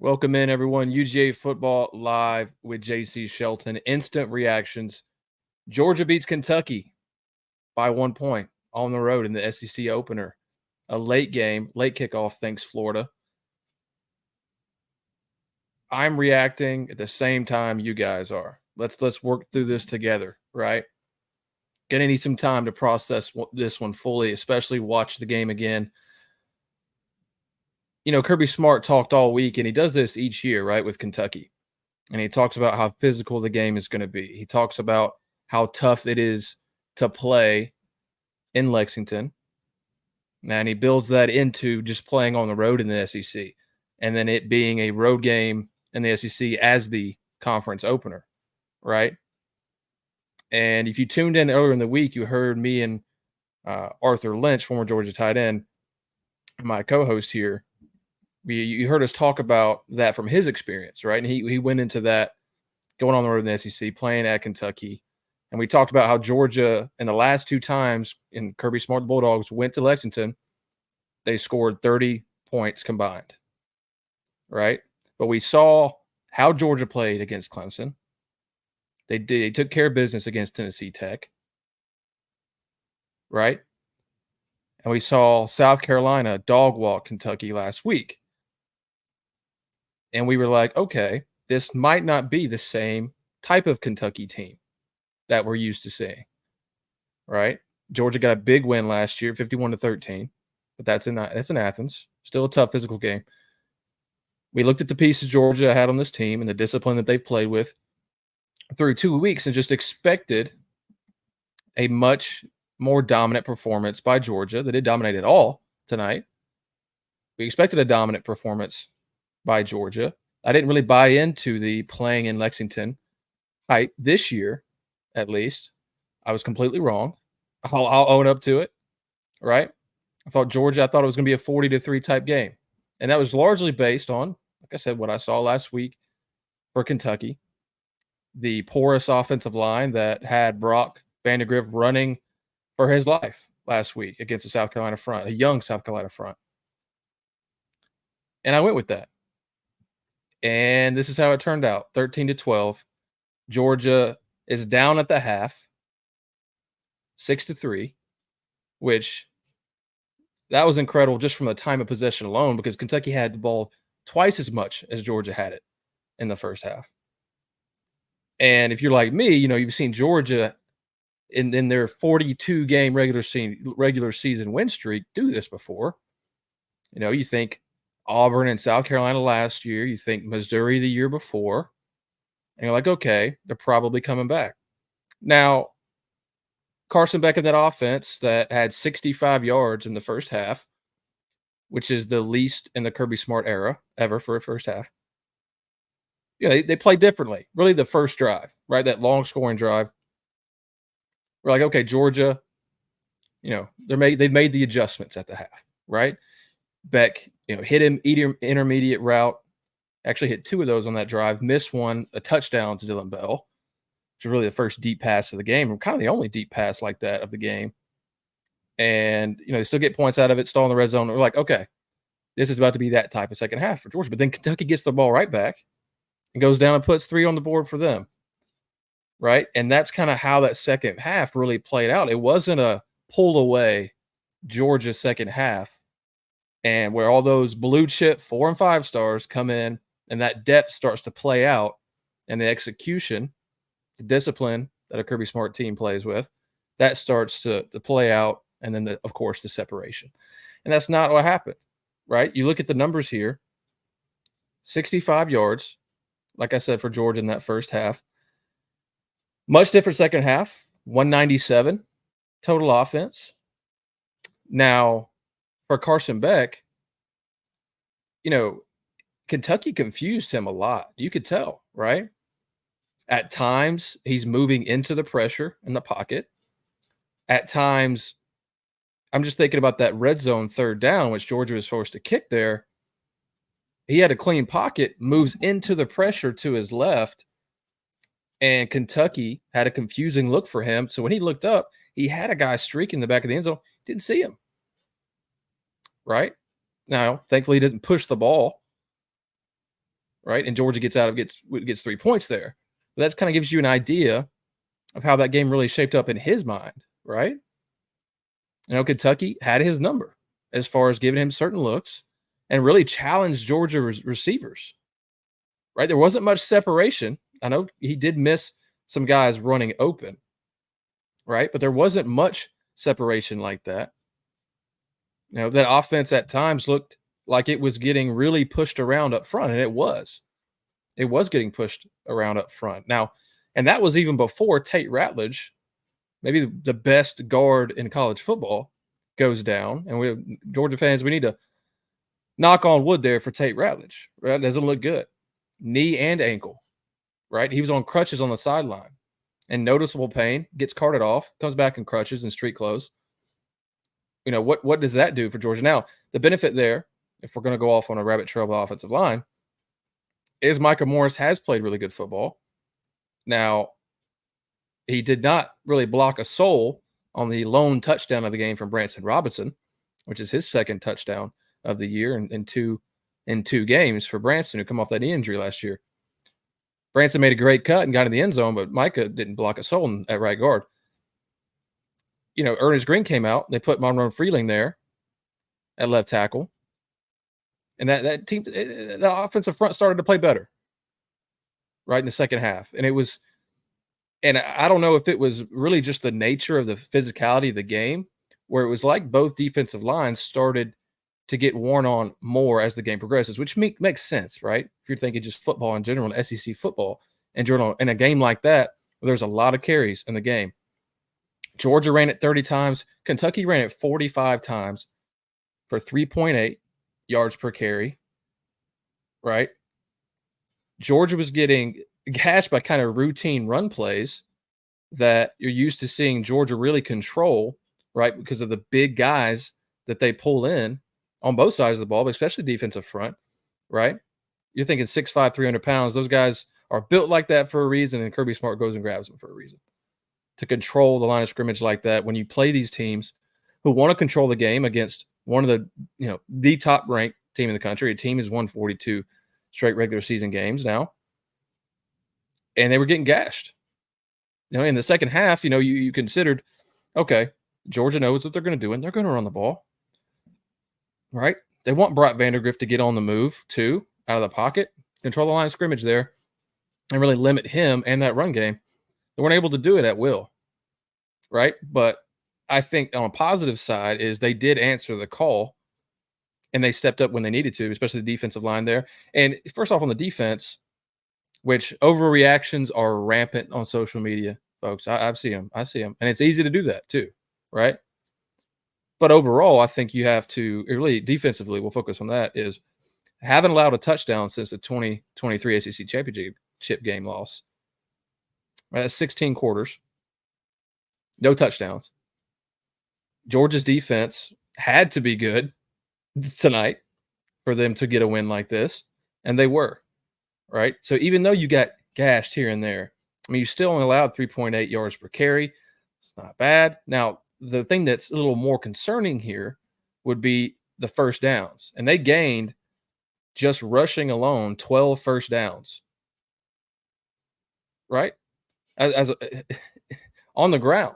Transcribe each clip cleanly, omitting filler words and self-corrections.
Welcome in, everyone. UGA football live with JC Shelton. Instant reactions. Georgia beats Kentucky by 1 point on the road in the SEC opener. A late game, late kickoff, thanks Florida. I'm reacting at the same time you guys are. Let's work through this together, right? Gonna need some time to process this one fully, especially watch the game again. Kirby Smart talked all week, and he does this each year, right, with Kentucky. And he talks about how physical the game is going to be. He talks about how tough it is to play in Lexington. And he builds that into just playing on the road in the SEC, and then it being a road game in the SEC as the conference opener, right? And if you tuned in earlier in the week, you heard me and Arthur Lynch, former Georgia tight end, my co-host here. You heard us talk about that from his experience, right? And he went into that going on the road in the SEC, playing at Kentucky. And we talked about how Georgia, in the last two times in Kirby Smart Bulldogs went to Lexington, they scored 30 points combined, right? But we saw how Georgia played against Clemson. They took care of business against Tennessee Tech, right? And we saw South Carolina dog walk Kentucky last week. And we were like, okay, this might not be the same type of Kentucky team that we're used to seeing, right? Georgia got a big win last year, 51-13, but that's in Athens. Still a tough physical game. We looked at the pieces Georgia had on this team and the discipline that they've played with through 2 weeks and just expected a much more dominant performance by Georgia. They did dominate it all tonight. We expected a dominant performance by Georgia. I didn't really buy into the playing in Lexington hype this year, at least. I was completely wrong. I'll own up to it, right? I thought it was going to be a 40-3 type game. And that was largely based on, like I said, what I saw last week for Kentucky. The porous offensive line that had Brock Vandagriff running for his life last week against the South Carolina front, a young South Carolina front. And I went with that. And this is how it turned out, 13-12. Georgia is down at the half, 6-3, which that was incredible just from the time of possession alone because Kentucky had the ball twice as much as Georgia had it in the first half. And if you're like me, you've seen Georgia in their 42-game regular season win streak do this before. You think Auburn and South Carolina last year, you think Missouri the year before, and you're like, okay, they're probably coming back. Now, Carson Beck in that offense that had 65 yards in the first half, which is the least in the Kirby Smart era ever for a first half. They play differently. Really, the first drive, right? That long scoring drive. We're like, okay, Georgia, they've made the adjustments at the half, right? Beck, hit him intermediate route. Actually hit two of those on that drive. Missed one, a touchdown to Dylan Bell, which was really the first deep pass of the game, and kind of the only deep pass like that of the game. And they still get points out of it, stall in the red zone. We're like, okay, this is about to be that type of second half for Georgia. But then Kentucky gets the ball right back and goes down and puts 3 on the board for them, right? And that's kind of how that second half really played out. It wasn't a pull away Georgia second half, and where all those blue chip 4 and 5 stars come in, and that depth starts to play out, and the execution, the discipline that a Kirby Smart team plays with, that starts to play out, and then, of course, the separation. And that's not what happened, right? You look at the numbers here, 65 yards, like I said, for Georgia in that first half. Much different second half, 197 total offense. Now, for Carson Beck, Kentucky confused him a lot. You could tell, right? At times, he's moving into the pressure in the pocket. At times, I'm just thinking about that red zone third down, which Georgia was forced to kick there. He had a clean pocket, moves into the pressure to his left, and Kentucky had a confusing look for him. So when he looked up, he had a guy streaking in the back of the end zone. Didn't see him, right? Now, thankfully, he didn't push the ball. right? And Georgia gets 3 points there. But that kind of gives you an idea of how that game really shaped up in his mind, right? Kentucky had his number as far as giving him certain looks and really challenged Georgia receivers, right? There wasn't much separation. I know he did miss some guys running open, right? But there wasn't much separation like that. That offense at times looked like it was getting really pushed around up front, and it was. It was getting pushed around up front. Now, and that was even before Tate Ratledge, maybe the best guard in college football, goes down. And we Georgia fans, we need to knock on wood there for Tate Ratledge. Right? It doesn't look good. Knee and ankle, right? He was on crutches on the sideline and noticeable pain, gets carted off, comes back in crutches and street clothes. What does that do for Georgia? Now, the benefit there, if we're going to go off on a rabbit trail of the offensive line, is Micah Morris has played really good football. Now, he did not really block a soul on the lone touchdown of the game from Branson Robinson, which is his second touchdown of the year in two games for Branson, who come off that knee injury last year. Branson made a great cut and got in the end zone, but Micah didn't block a soul at right guard. Ernest Green came out. They put Monroe Freeling there at left tackle. And that team, the offensive front started to play better, right, in the second half. And I don't know if it was really just the nature of the physicality of the game, where it was like both defensive lines started to get worn on more as the game progresses, which makes sense, right? If you're thinking just football in general, and SEC football in general, in a game like that, where there's a lot of carries in the game. Georgia ran it 30 times. Kentucky ran it 45 times for 3.8 yards per carry, right? Georgia was getting gashed by kind of routine run plays that you're used to seeing Georgia really control, right? Because of the big guys that they pull in on both sides of the ball, but especially defensive front, right? You're thinking 6'5", 300 pounds. Those guys are built like that for a reason, and Kirby Smart goes and grabs them for a reason. To control the line of scrimmage like that, when you play these teams who want to control the game against one of the top ranked team in the country, a team has won 42 straight regular season games now, and they were getting gashed. In the second half, you considered, okay, Georgia knows what they're going to do, and they're going to run the ball, right? They want Brock Vandergrift to get on the move too, out of the pocket, control the line of scrimmage there, and really limit him and that run game. They weren't able to do it at will, right? But I think on a positive side is they did answer the call, and they stepped up when they needed to, especially the defensive line there. And first off, on the defense, which overreactions are rampant on social media, folks. I see them. And it's easy to do that too, right? But overall, I think you have to really defensively, we'll focus on that, is haven't allowed a touchdown since the 2023 SEC championship game loss. Right, that's 16 quarters. No touchdowns. Georgia's defense had to be good tonight for them to get a win like this, and they were, right? So even though you got gashed here and there, you still only allowed 3.8 yards per carry. It's not bad. Now, the thing that's a little more concerning here would be the first downs, and they gained, just rushing alone, 12 first downs, right? On the ground,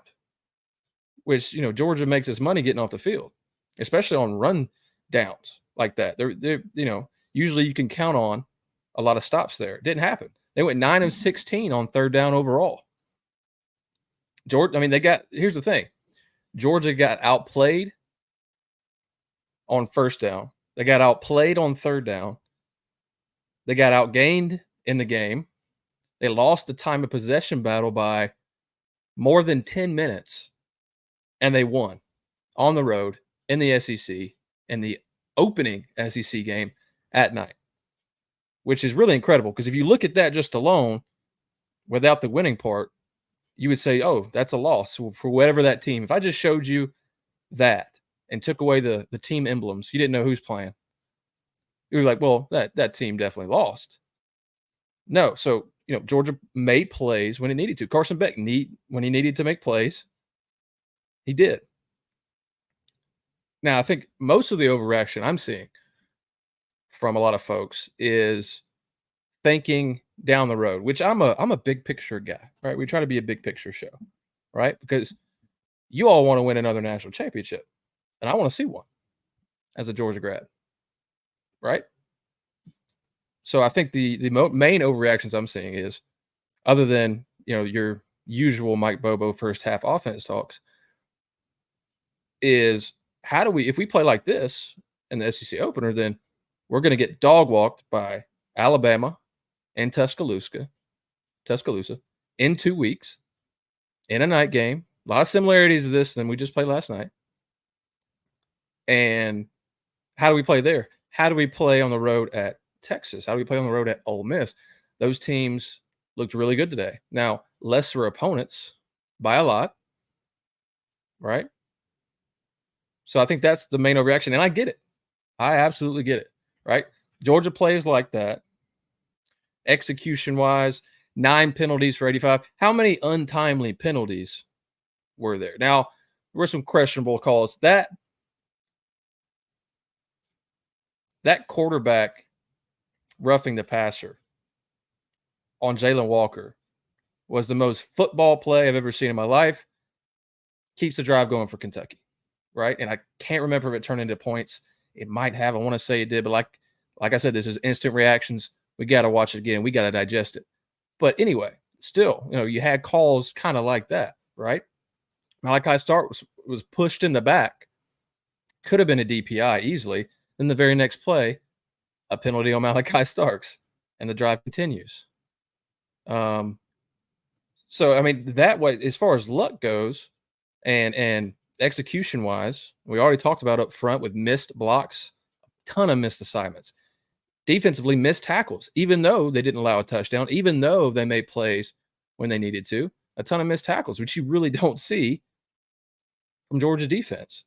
which Georgia makes its money getting off the field, especially on run downs like that. They're usually you can count on a lot of stops there. It didn't happen. They went 9 of 16 on third down overall. Here's the thing. Georgia got outplayed on first down. They got outplayed on third down. They got outgained in the game. They lost the time of possession battle by more than 10 minutes, and they won on the road in the SEC in the opening SEC game at night, which is really incredible because if you look at that just alone, without the winning part, you would say, oh, that's a loss for whatever that team. If I just showed you that and took away the team emblems, you didn't know who's playing. You were like, well, that team definitely lost. No, so Georgia made plays when it needed to. Carson Beck when he needed to make plays, he did. Now, I think most of the overreaction I'm seeing from a lot of folks is thinking down the road, which I'm a big picture guy, right? We try to be a big picture show, right? Because you all want to win another national championship, and I want to see one as a Georgia grad, right? So I think the main overreactions I'm seeing is, other than your usual Mike Bobo first half offense talks, is how do we, if we play like this in the SEC opener, then we're going to get dog walked by Alabama and Tuscaloosa in 2 weeks in a night game. A lot of similarities to this than we just played last night. And how do we play there? How do we play on the road at Texas? How do we play on the road at Ole Miss? Those teams looked really good today. Now, lesser opponents by a lot, right? So I think that's the main overreaction, and I get it. I absolutely get it, right? Georgia plays like that, execution-wise, 9 penalties for 85. How many untimely penalties were there? Now, there were some questionable calls. That quarterback roughing the passer on Jalen Walker was the most football play I've ever seen in my life. Keeps the drive going for Kentucky, right? And I can't remember if it turned into points. It might have. I want to say it did, but like I said, this is instant reactions. We got to watch it again. We got to digest it. But anyway, still, you had calls kind of like that, right? Malachi Stark was pushed in the back. Could have been a DPI easily. Then the very next play, a penalty on Malachi Starks, and the drive continues. So I mean, that way, as far as luck goes, and execution wise, we already talked about up front with missed blocks, ton of missed assignments. Defensively, missed tackles, even though they didn't allow a touchdown, even though they made plays when they needed to, a ton of missed tackles, which you really don't see from Georgia's defense.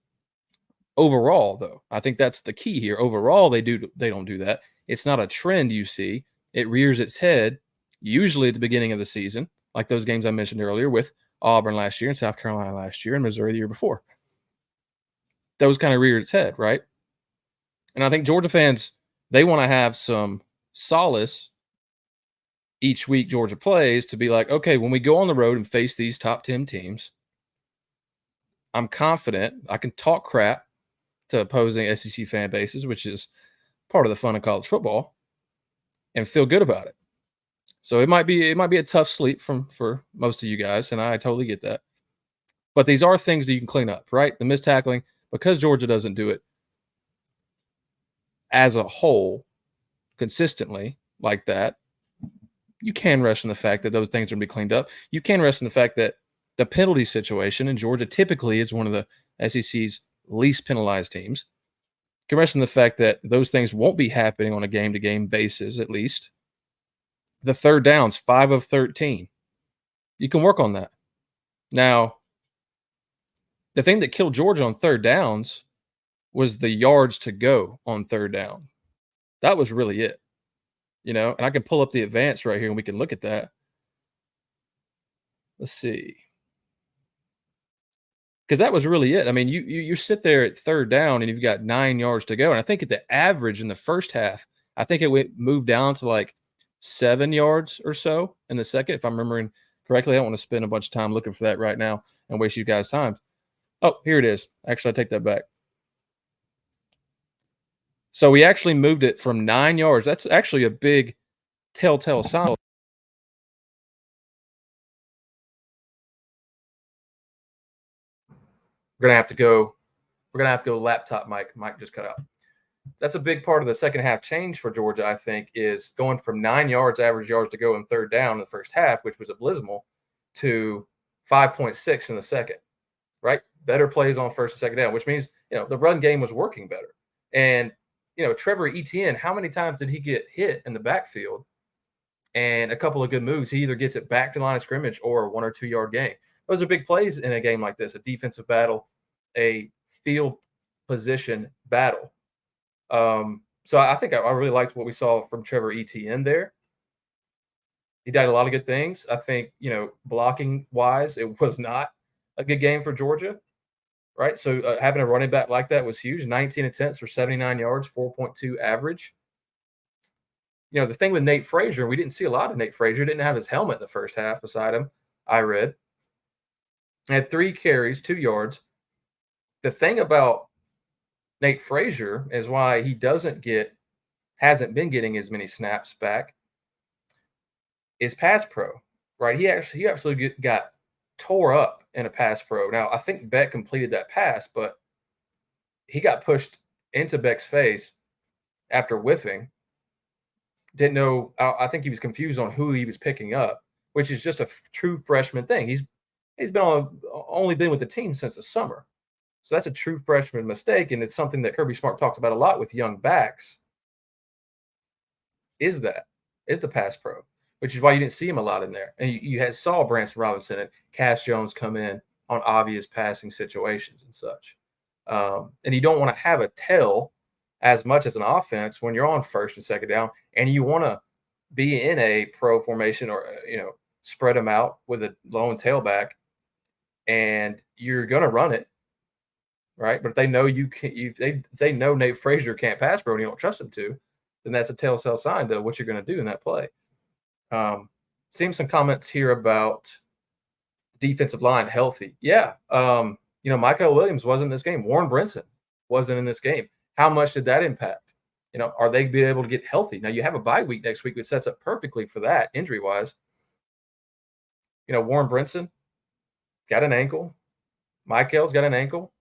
Overall, though, I think that's the key here. Overall, they don't do that. It's not a trend you see. It rears its head usually at the beginning of the season, like those games I mentioned earlier with Auburn last year and South Carolina last year and Missouri the year before. Those kind of reared its head, right? And I think Georgia fans, they want to have some solace each week Georgia plays to be like, okay, when we go on the road and face these top 10 teams, I'm confident I can talk crap to opposing SEC fan bases, which is part of the fun of college football, and feel good about it. So it might be a tough sleep for most of you guys, and I totally get that. But these are things that you can clean up, right? The missed tackling, because Georgia doesn't do it as a whole consistently like that, you can rest in the fact that those things are going to be cleaned up. You can rest in the fact that the penalty situation in Georgia typically is one of the SEC's least penalized teams. You can rest in the fact that those things won't be happening on a game-to-game basis, at least. The third downs, 5 of 13. You can work on that. Now, the thing that killed Georgia on third downs was the yards to go on third down. That was really it. And I can pull up the advance right here and we can look at that. Let's see. Because that was really it. I mean, you sit there at third down and you've got 9 yards to go. And I think at the average in the first half, I think it moved down to like 7 yards or so in the second, if I'm remembering correctly. I don't want to spend a bunch of time looking for that right now and waste you guys' time. Oh, here it is. Actually, I take that back. So we actually moved it from 9 yards. That's actually a big telltale sign. We're gonna have to go laptop mic. Mic just cut out. That's a big part of the second half change for Georgia, I think, is going from 9 yards average yards to go in third down in the first half, which was abysmal, to 5.6 in the second, right? Better plays on first and second down, which means, the run game was working better. And, Trevor Etienne, how many times did he get hit in the backfield? And a couple of good moves, he either gets it back to line of scrimmage or a 1 or 2 yard gain. Those are big plays in a game like this, a defensive battle, a field position battle. So I think I really liked what we saw from Trevor Etienne there. He did a lot of good things. I think, blocking wise, it was not a good game for Georgia, right? So having a running back like that was huge. 19 attempts for 79 yards, 4.2 average. The thing with Nate Frazier, we didn't see a lot of Nate Frazier. Didn't have his helmet in the first half beside him. I read had 3 carries, 2 yards. The thing about Nate Frazier is why he hasn't been getting as many snaps back is pass pro, right? He absolutely got tore up in a pass pro. Now I think Beck completed that pass, but he got pushed into Beck's face after whiffing. Didn't know. I think he was confused on who he was picking up, which is just a true freshman thing. He's only been with the team since the summer, so that's a true freshman mistake, and it's something that Kirby Smart talks about a lot with young backs. Is the pass pro, which is why you didn't see him a lot in there, and you had saw Branson Robinson and Cass Jones come in on obvious passing situations and such, and you don't want to have a tell as much as an offense when you're on first and second down, and you want to be in a pro formation or spread them out with a lone tailback, and you're going to run it, right? But if they know you can, they know Nate Frazier can't pass pro and you don't trust him to, then that's a telltale sign to what you're going to do in that play. Seeing some comments here about defensive line healthy. Yeah. Michael Williams wasn't in this game. Warren Brinson wasn't in this game. How much did that impact? Are they be able to get healthy? Now you have a bye week next week, which sets up perfectly for that injury wise. Warren Brinson got an ankle. Michael's got an ankle.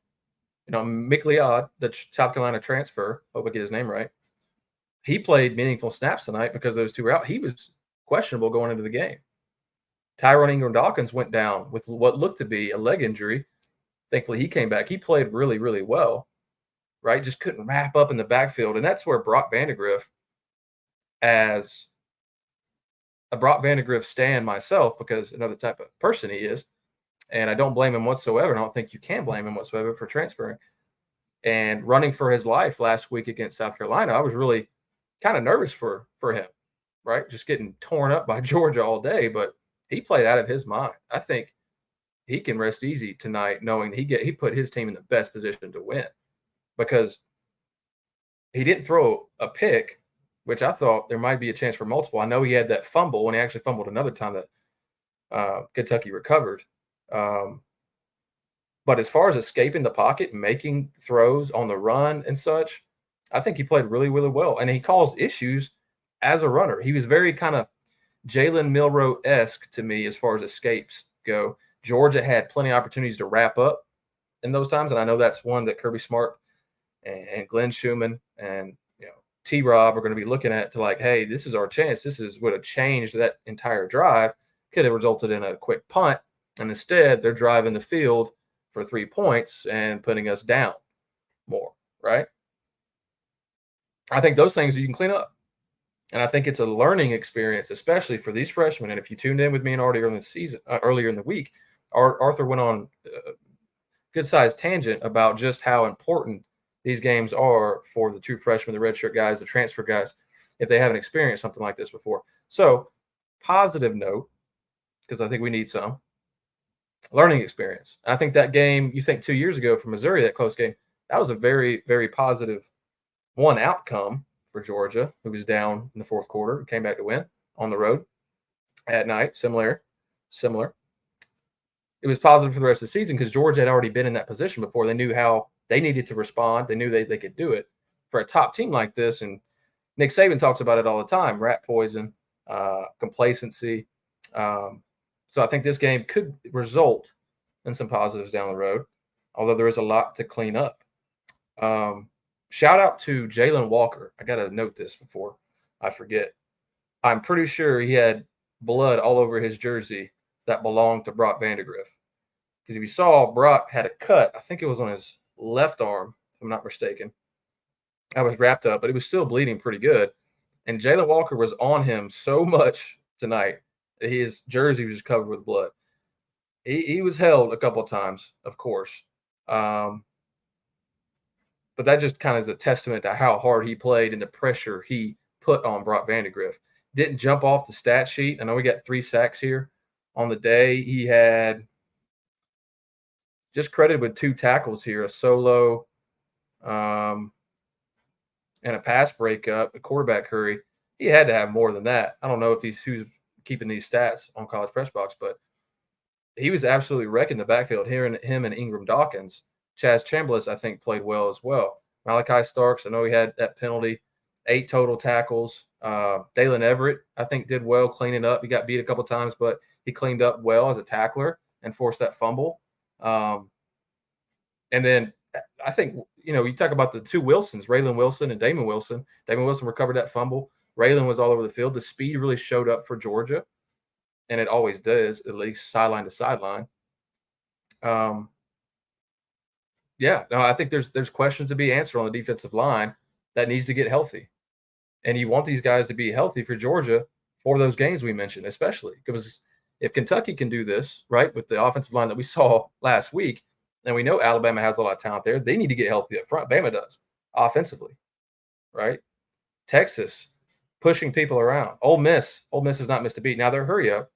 Mick Liad, the South Carolina transfer, hope I get his name right. He played meaningful snaps tonight because those two were out. He was questionable going into the game. Tyrone Ingram-Dawkins went down with what looked to be a leg injury. Thankfully, he came back. He played really, really well, right? Just couldn't wrap up in the backfield. And that's where Brock Vandagriff, as a Brock Vandagriff stan myself, because another type of person he is, and I don't blame him whatsoever. And I don't think you can blame him whatsoever for transferring and running for his life last week against South Carolina. I was really kind of nervous for him, right? Just getting torn up by Georgia all day, but he played out of his mind. I think he can rest easy tonight knowing he put his team in the best position to win because he didn't throw a pick, which I thought there might be a chance for multiple. I know he had that fumble when he actually fumbled another time that Kentucky recovered. But as far as escaping the pocket, making throws on the run and such, I think he played really, really well. And he caused issues as a runner. He was very kind of Jalen Milroe-esque to me as far as escapes go. Georgia had plenty of opportunities to wrap up in those times. And I know that's one that Kirby Smart and Glenn Schumann and T-Rob are going to be looking at to like, hey, this is our chance. This is would have changed that entire drive. Could have resulted in a quick punt. And instead, they're driving the field for 3 points and putting us down more, right? I think those things you can clean up. And I think it's a learning experience, especially for these freshmen. And if you tuned in with me and already earlier in the season, earlier in the week, Arthur went on a good-sized tangent about just how important these games are for the true freshmen, the redshirt guys, the transfer guys, if they haven't experienced something like this before. So, positive note, because I think we need some learning experience. I think that game, you think 2 years ago for Missouri, that close game, that was a very, very positive outcome for Georgia, who was down in the fourth quarter and came back to win on the road at night. Similar. It was positive for the rest of the season because Georgia had already been in that position before. They knew how they needed to respond. They knew they could do it for a top team like this. And Nick Saban talks about it all the time, rat poison, complacency. So I think this game could result in some positives down the road, although there is a lot to clean up. Shout out to Jalen Walker. I got to note this before I forget. I'm pretty sure he had blood all over his jersey that belonged to Brock Vandagriff. Because if you saw, Brock had a cut. I think it was on his left arm, if I'm not mistaken. I was wrapped up, but it was still bleeding pretty good. And Jalen Walker was on him so much tonight that his jersey was just covered with blood. He was held a couple of times, of course. But that just kind of is a testament to how hard he played and the pressure he put on Brock Vandagriff. Didn't jump off the stat sheet. I know we got 3 sacks here on the day. He had just credited with 2 tackles here, a solo and a pass breakup, a quarterback hurry. he had to have more than that. I don't know if who's keeping these stats on College Press Box, but he was absolutely wrecking the backfield. Here, and him and Ingram Dawkins. Chaz Chambliss, I think, played well as well. Malachi Starks, I know he had that penalty, 8 total tackles. Dalen Everett, I think, did well cleaning up. He got beat a couple times, but he cleaned up well as a tackler and forced that fumble. And then I think, you talk about the two Wilsons, Raylan Wilson and Damon Wilson. Damon Wilson recovered that fumble. Raylan was all over the field. The speed really showed up for Georgia, and it always does, at least sideline to sideline. Yeah, no, I think there's questions to be answered on the defensive line that needs to get healthy. And you want these guys to be healthy for Georgia for those games we mentioned, especially because if Kentucky can do this, right, with the offensive line that we saw last week, and we know Alabama has a lot of talent there, they need to get healthy up front. Bama does offensively, right? Texas pushing people around. Ole Miss has not missed a beat. Now they're hurry up.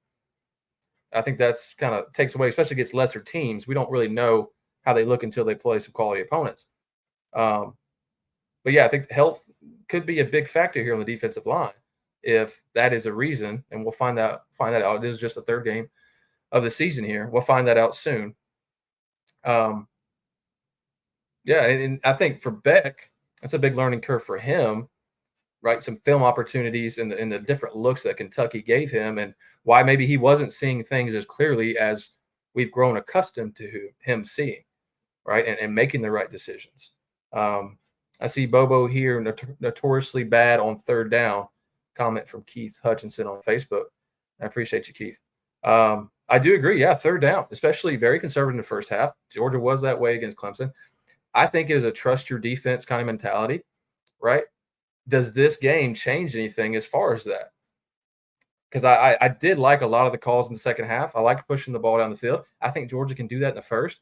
I think that's kind of takes away, especially against lesser teams. We don't really know how they look until they play some quality opponents. But yeah, I think health could be a big factor here on the defensive line if that is a reason, and we'll find that out. It is just the third game of the season here. We'll find that out soon. Yeah, and I think for Beck, that's a big learning curve for him, right? Some film opportunities and the different looks that Kentucky gave him, and why maybe he wasn't seeing things as clearly as we've grown accustomed to him seeing, right? And making the right decisions. I see Bobo here, notoriously bad on third down. Comment from Keith Hutchinson on Facebook. I appreciate you, Keith. I do agree. Yeah, third down, especially very conservative in the first half. Georgia was that way against Clemson. I think it is a trust your defense kind of mentality, right? Does this game change anything as far as that? Because I did like a lot of the calls in the second half. I like pushing the ball down the field. I think Georgia can do that in the first.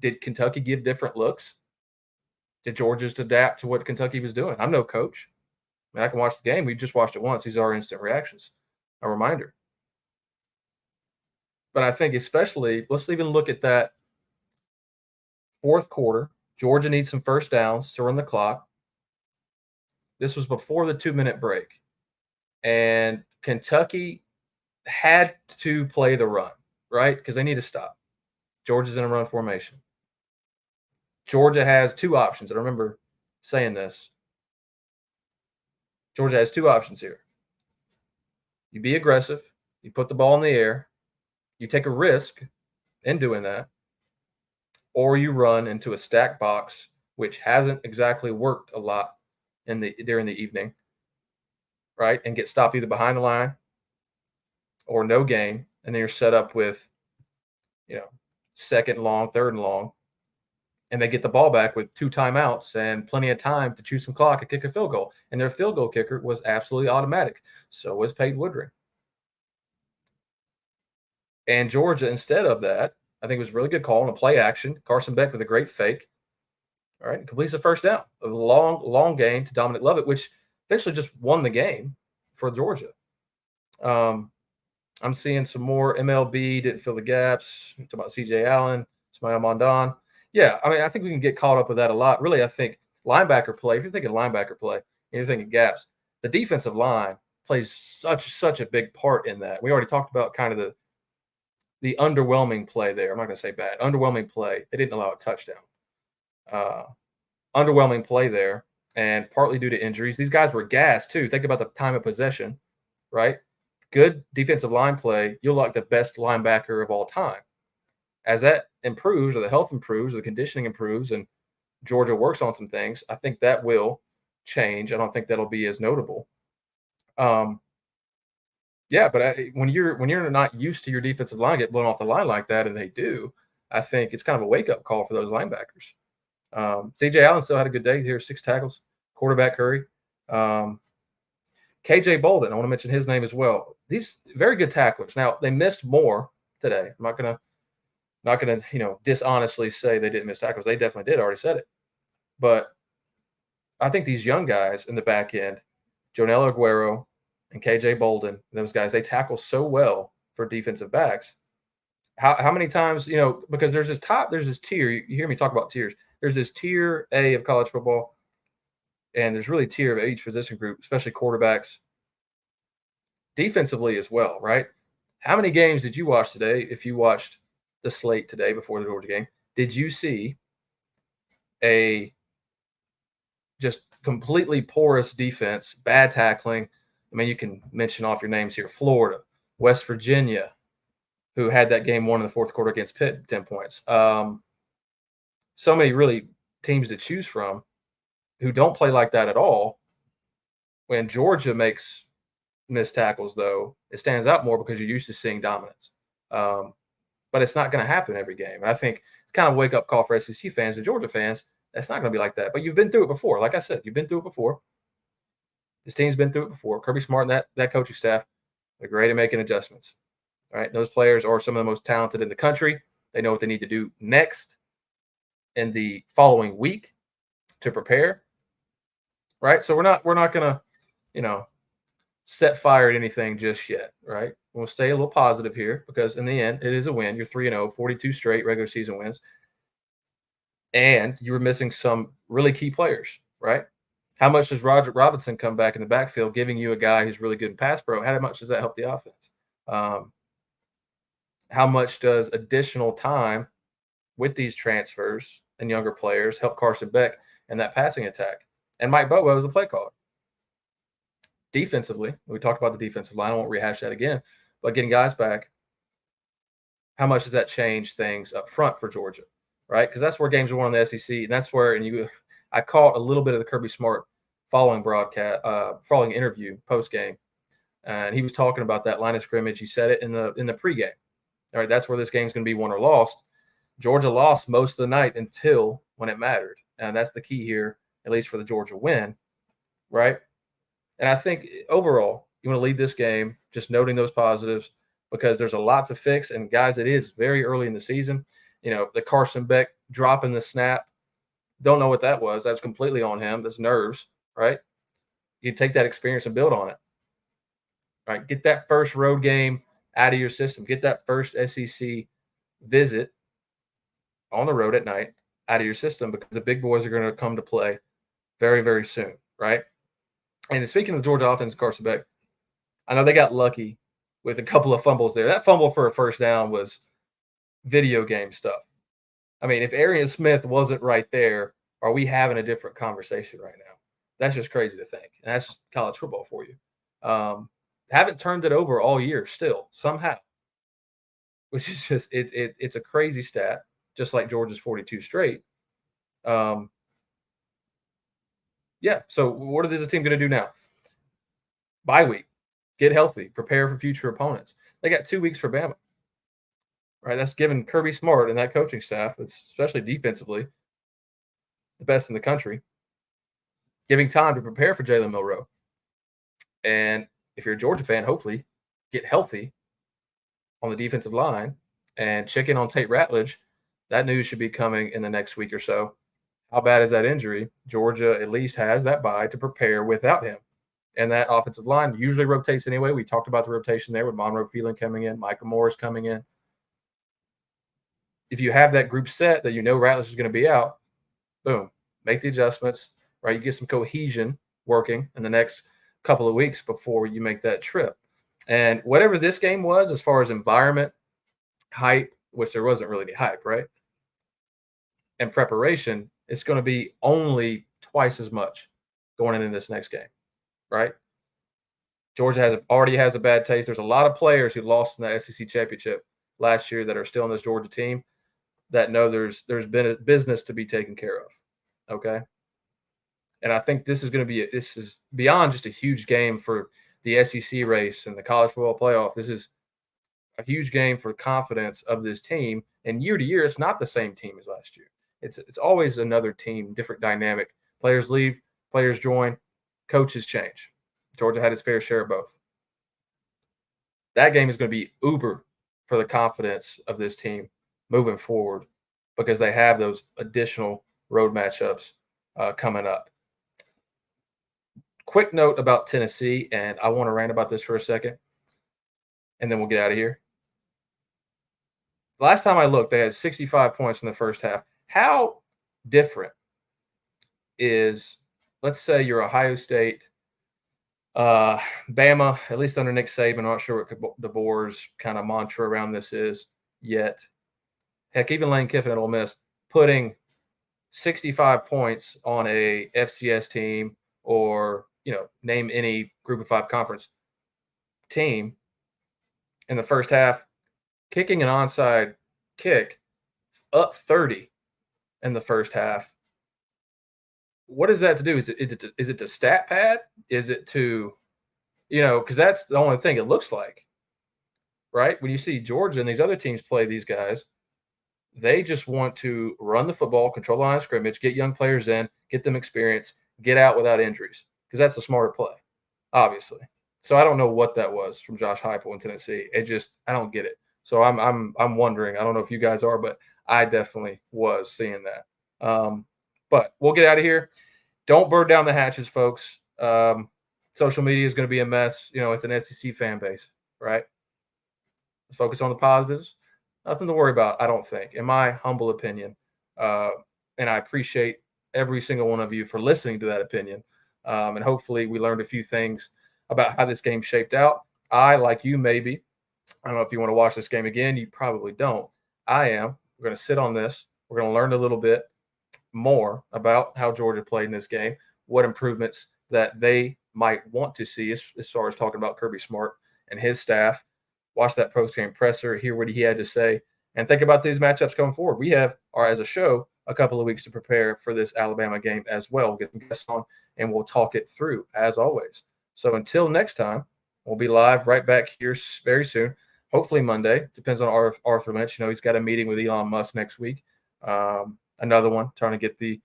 Did Kentucky give different looks? Did Georgia just adapt to what Kentucky was doing? I'm no coach. I mean, I can watch the game. We just watched it once. These are our instant reactions. A reminder. But I think especially, let's even look at that fourth quarter. Georgia needs some first downs to run the clock. This was before the 2-minute break. And Kentucky had to play the run, right? Because they need to stop. Georgia's in a run formation. Georgia has two options. I remember saying this. Georgia has two options here. You be aggressive. You put the ball in the air. You take a risk in doing that. Or you run into a stack box, which hasn't exactly worked a lot during the evening, right? And get stopped either behind the line or no gain. And then you're set up with, second and long, third and long. And they get the ball back with 2 timeouts and plenty of time to chew some clock and kick a field goal. And their field goal kicker was absolutely automatic. So was Peyton Woodring. And Georgia, instead of that, I think it was a really good call on a play action. Carson Beck with a great fake. All right, completes the first down. A long gain to Dominic Lovett, which eventually just won the game for Georgia. I'm seeing some more MLB, didn't fill the gaps. Talk about CJ Allen, Ismail Mondon. Yeah, I mean, I think we can get caught up with that a lot. Really, I think linebacker play, if you're thinking linebacker play, and you're thinking gaps, the defensive line plays such a big part in that. We already talked about kind of the underwhelming play there. I'm not going to say bad. Underwhelming play. They didn't allow a touchdown. Underwhelming play there, and partly due to injuries. These guys were gassed, too. Think about the time of possession, right? Good defensive line play. You'll like the best linebacker of all time. As that improves, or the health improves, or the conditioning improves, and Georgia works on some things, I think that will change. I don't think that'll be as notable. Yeah, but when you're not used to your defensive line get blown off the line like that, and they do, I think it's kind of a wake up call for those linebackers. CJ Allen still had a good day here, 6 tackles. Quarterback Curry. KJ Bolden, I want to mention his name as well. These very good tacklers. Now they missed more today. I'm not gonna dishonestly say they didn't miss tackles. They definitely did. I already said it. But I think these young guys in the back end, Jonel Aguero and KJ Bolden, those guys, they tackle so well for defensive backs. How many times, because there's this tier. You hear me talk about tiers. There's this tier A of college football, And there's really a tier of each position group, especially quarterbacks, defensively as well, right? How many games did you watch today? If you watched the slate today before the Georgia game, did you see a just completely porous defense, bad tackling? I mean, you can mention off your names here: Florida, West Virginia, who had that game won in the fourth quarter against Pitt, 10 points. So many really teams to choose from who don't play like that at all. When Georgia makes missed tackles, though, it stands out more because you're used to seeing dominance. Um, but it's not going to happen every game. And I think it's kind of a wake up call for SEC fans and Georgia fans. That's not going to be like that. But you've been through it before. Like I said, you've been through it before. This team's been through it before. Kirby Smart and that coaching staff are great at making adjustments. All right. Those players are some of the most talented in the country. They know what they need to do next in the following week to prepare. Right. So we're not gonna, set fire at anything just yet. Right. We'll stay a little positive here because in the end, it is a win. You're 3-0, 42 straight regular season wins. And you were missing some really key players, right? How much does Roger Robinson come back in the backfield, giving you a guy who's really good in pass pro? How much does that help the offense? How much does additional time with these transfers and younger players help Carson Beck and that passing attack? And Mike Bobo is a play caller. Defensively, we talked about the defensive line. I won't rehash that again, but getting guys back, how much does that change things up front for Georgia, right? Because that's where games are won in the SEC, and that's where I caught a little bit of the Kirby Smart following interview post game, and he was talking about that line of scrimmage. He said it in the pregame. All right, that's where this game's going to be won or lost. Georgia lost most of the night until when it mattered, and that's the key here, at least for the Georgia win, right? And I think overall, you want to lead this game just noting those positives because there's a lot to fix. And guys, it is very early in the season. The Carson Beck dropping the snap, don't know what that was. That's completely on him. That's nerves, right? You take that experience and build on it. Right? Get that first road game out of your system. Get that first SEC visit on the road at night out of your system because the big boys are going to come to play very, very soon, right? And speaking of the Georgia offense, Carson Beck, I know they got lucky with a couple of fumbles there. That fumble for a first down was video game stuff. I mean, if Arian Smith wasn't right there, are we having a different conversation right now? That's just crazy to think. And that's just college football for you. Haven't turned it over all year still, somehow, which is just it's a crazy stat, just like Georgia's 42 straight. Yeah. So what is the team going to do now? Bye week, get healthy, prepare for future opponents. They got 2 weeks for Bama. Right. That's given Kirby Smart and that coaching staff, especially defensively, the best in the country, giving time to prepare for Jalen Milroe. And if you're a Georgia fan, hopefully get healthy on the defensive line and check in on Tate Ratledge. That news should be coming in the next week or so. How bad is that injury? Georgia at least has that bye to prepare without him. And that offensive line usually rotates anyway. We talked about the rotation there with Monroe Phelan coming in, Micah Morris coming in. If you have that group set that Ratledge is going to be out, boom, make the adjustments, right? You get some cohesion working in the next couple of weeks before you make that trip. And whatever this game was, as far as environment, hype, which there wasn't really any hype, right? And preparation, it's going to be only twice as much going into this next game, right? Georgia already has a bad taste. There's a lot of players who lost in the SEC championship last year that are still on this Georgia team that know there's been a business to be taken care of. Okay. And I think this is beyond just a huge game for the SEC race and the college football playoff. This is a huge game for confidence of this team. And year to year, it's not the same team as last year. It's always another team, different dynamic. Players leave, players join, coaches change. Georgia had its fair share of both. That game is going to be uber for the confidence of this team moving forward because they have those additional road matchups coming up. Quick note about Tennessee, and I want to rant about this for a second, and then we'll get out of here. Last time I looked, they had 65 points in the first half. How different is let's say you're Ohio State, uh, Bama, at least under Nick Saban. I'm not sure what DeBoer's kind of mantra around this is yet. Heck, even Lane Kiffin at Ole Miss putting 65 points on a FCS team or, name any group of 5 conference team in the first half, kicking an onside kick up 30 in the first half. What is that to do? Is it to stat pad? Is it to, because that's the only thing it looks like, right? When you see Georgia and these other teams play these guys, they just want to run the football, control the line of scrimmage, get young players in, get them experience, get out without injuries, because that's a smarter play, obviously. So I don't know what that was from Josh Heupel in Tennessee. I don't get it. So I'm wondering. I don't know if you guys are, but I definitely was seeing that. But we'll get out of here. Don't burn down the hatches, folks. Social media is going to be a mess. It's an SEC fan base, right? Let's focus on the positives. Nothing to worry about, I don't think, in my humble opinion. Uh, and I appreciate every single one of you for listening to that opinion. And hopefully we learned a few things about how this game shaped out. I, like you, maybe. I don't know if you want to watch this game again. You probably don't. I am. We're going to sit on this. We're going to learn a little bit more about how Georgia played in this game, what improvements that they might want to see as far as talking about Kirby Smart and his staff. Watch that post-game presser, hear what he had to say, and think about these matchups going forward. We have, as a show, a couple of weeks to prepare for this Alabama game as well. We'll get some guests on, and we'll talk it through, as always. So until next time, we'll be live right back here very soon. Hopefully Monday. Depends on Arthur Lynch. He's got a meeting with Elon Musk next week. Another one trying to get the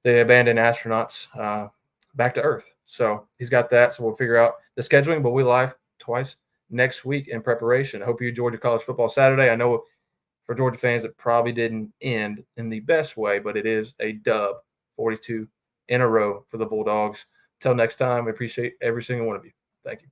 abandoned astronauts back to Earth. So he's got that. So we'll figure out the scheduling, but we'll be live twice next week in preparation. I hope you enjoyed your college football Saturday. I know for Georgia fans, it probably didn't end in the best way, but it is a dub, 42 in a row for the Bulldogs. Until next time, we appreciate every single one of you. Thank you.